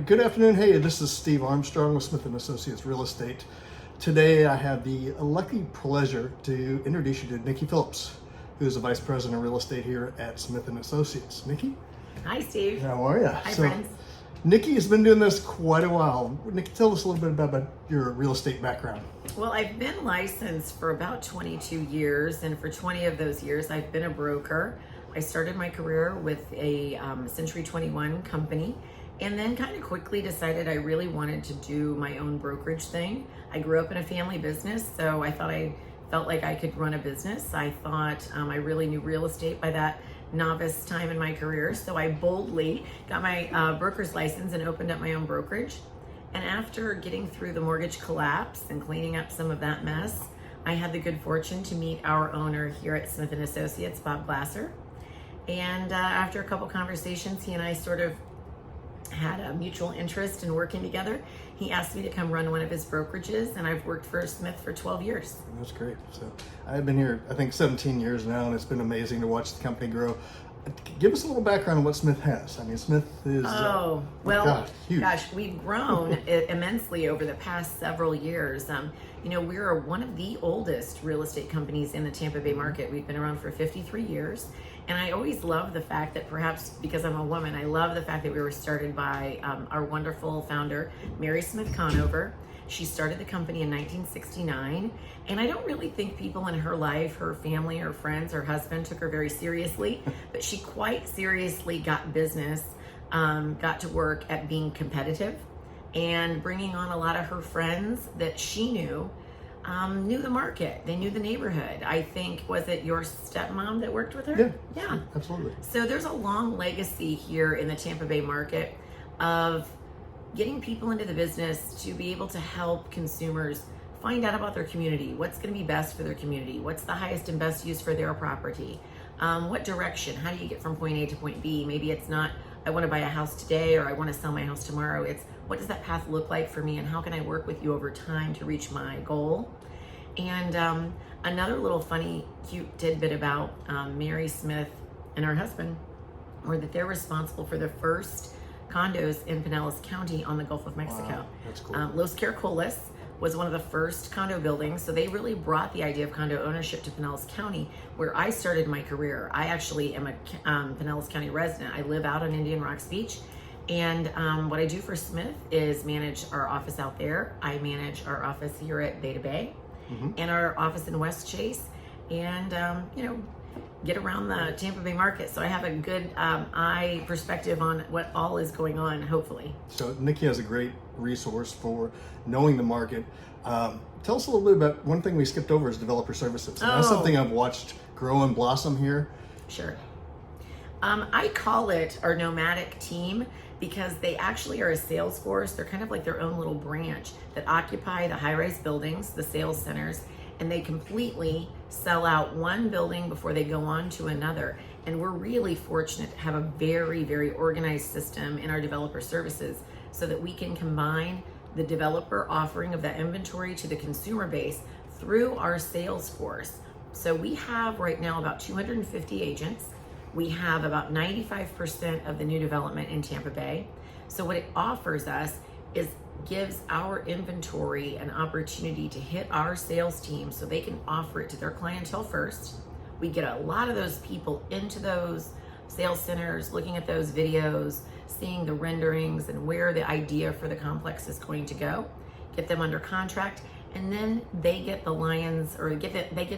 Good afternoon. Hey, this is Steve Armstrong with Smith & Associates Real Estate. Today I have the lucky pleasure to introduce you to Nikki Phillips, who is the Vice President of Real Estate here at Smith & Associates. Nikki? Hi, Steve. How are you? Hi, friends. Nikki has been doing this quite a while. Nikki, tell us a little bit about your real estate background. Well, I've been licensed for about 22 years, and for 20 of those years, I've been a broker. I started my career with a Century 21 company, and then kind of quickly decided I really wanted to do my own brokerage thing. I grew up in a family business, so I felt like I could run a business. I thought I really knew real estate by that novice time in my career, so I boldly got my broker's license and opened up my own brokerage. And after getting through the mortgage collapse and cleaning up some of that mess, I had the good fortune to meet our owner here at Smith & Associates, Bob Glasser. And after a couple conversations, he and I sort of had a mutual interest in working together. He asked me to come run one of his brokerages, and I've worked for Smith for 12 years. That's great. So I've been here, I think, 17 years now, and it's been amazing to watch the company grow. Give us a little background on what Smith has. I mean, Smith is huge. Gosh, we've grown immensely over the past several years. We're one of the oldest real estate companies in the Tampa Bay market. We've been around for 53 years. And I always love the fact that, perhaps because I'm a woman, I love the fact that we were started by our wonderful founder, Mary Conover. She started the company in 1969, and I don't really think people in her life, her family, her friends, her husband took her very seriously, but she quite seriously got business, got to work at being competitive and bringing on a lot of her friends that she knew the market. They knew the neighborhood. I think, was it your stepmom that worked with her? Yeah, absolutely. So there's a long legacy here in the Tampa Bay market of getting people into the business to be able to help consumers find out about their community, what's going to be best for their community, what's the highest and best use for their property, what direction, how do you get from point A to point B? Maybe it's not, I want to buy a house today or I want to sell my house tomorrow. It's, what does that path look like for me, and how can I work with you over time to reach my goal? And another little funny, cute tidbit about Mary Smith and her husband were that they're responsible for the first condos in Pinellas County on the Gulf of Mexico. Wow, that's cool. Los Caracoles was one of the first condo buildings, so they really brought the idea of condo ownership to Pinellas County, where I started my career. I actually am a Pinellas County resident. I live out on Indian Rocks Beach, and what I do for Smith is manage our office out there. I manage our office here at Beta Bay, and our office in West Chase, and get around the Tampa Bay market. So I have a good eye perspective on what all is going on, hopefully. So Nikki has a great resource for knowing the market. Tell us a little bit about, one thing we skipped over is developer services. And that's something I've watched grow and blossom here. Sure. I call it our nomadic team because they actually are a sales force. They're kind of like their own little branch that occupy the high-rise buildings, the sales centers, and they completely sell out one building before they go on to another. And we're really fortunate to have a very, very organized system in our developer services so that we can combine the developer offering of that inventory to the consumer base through our sales force. So we have right now about 250 agents. We have about 95% of the new development in Tampa Bay. So what it offers us is gives our inventory an opportunity to hit our sales team so they can offer it to their clientele first. We get a lot of those people into those sales centers, looking at those videos, seeing the renderings and where the idea for the complex is going to go, get them under contract, and then they get the lions, or they get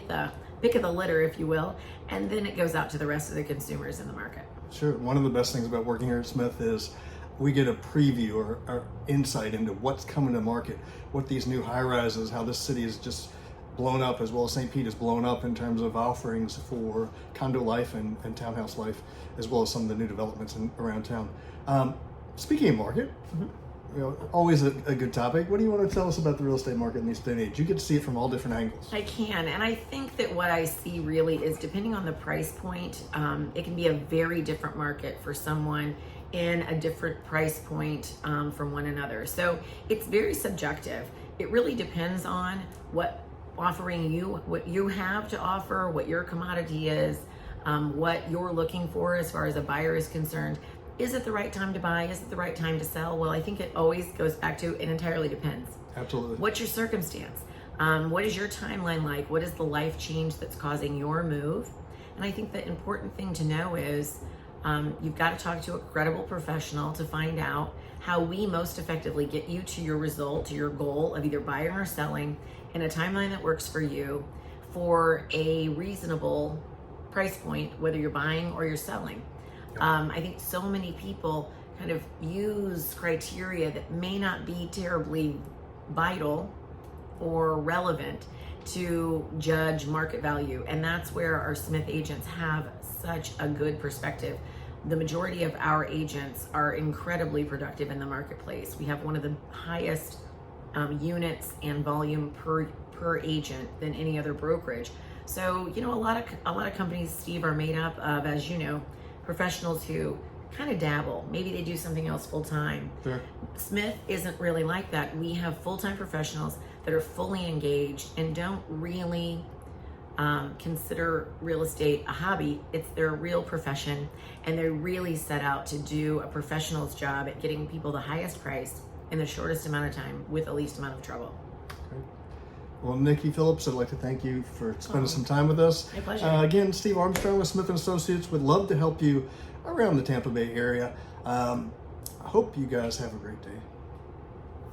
the pick of the litter, if you will, and then it goes out to the rest of the consumers in the market. Sure. One of the best things about working here at Smith is we get a preview or insight into what's coming to market, what these new high-rises, how this city is just blown up, as well as St. Pete is blown up in terms of offerings for condo life and townhouse life, as well as some of the new developments around town. Speaking of market, always a good topic. What do you want to tell us about the real estate market in this day and age? You get to see it from all different angles. I can, and I think that what I see really is, depending on the price point, it can be a very different market for someone in a different price point from one another. So it's very subjective. It really depends on what you have to offer, what your commodity is, what you're looking for as far as a buyer is concerned. Is it the right time to buy? Is it the right time to sell? Well, I think it always goes back to it entirely depends. Absolutely. What's your circumstance? What is your timeline like? What is the life change that's causing your move? And I think the important thing to know is you've got to talk to a credible professional to find out how we most effectively get you to your result, to your goal of either buying or selling in a timeline that works for you for a reasonable price point, whether you're buying or you're selling. I think so many people kind of use criteria that may not be terribly vital or relevant to judge market value. And that's where our Smith agents have such a good perspective. The majority of our agents are incredibly productive in the marketplace. We have one of the highest units and volume per agent than any other brokerage. So, you know, a lot of companies, Steve, are made up of, as you know, professionals who kind of dabble. Maybe they do something else full time. Sure. Smith isn't really like that. We have full-time professionals that are fully engaged and don't really consider real estate a hobby. It's their real profession, and they're really set out to do a professional's job at getting people the highest price in the shortest amount of time with the least amount of trouble. Okay. Well, Nikki Phillips, I'd like to thank you for spending some time with us. My pleasure. Again, Steve Armstrong with Smith & Associates would love to help you around the Tampa Bay area. I hope you guys have a great day.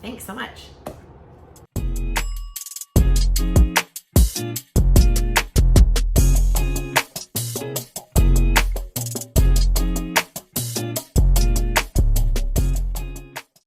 Thanks so much.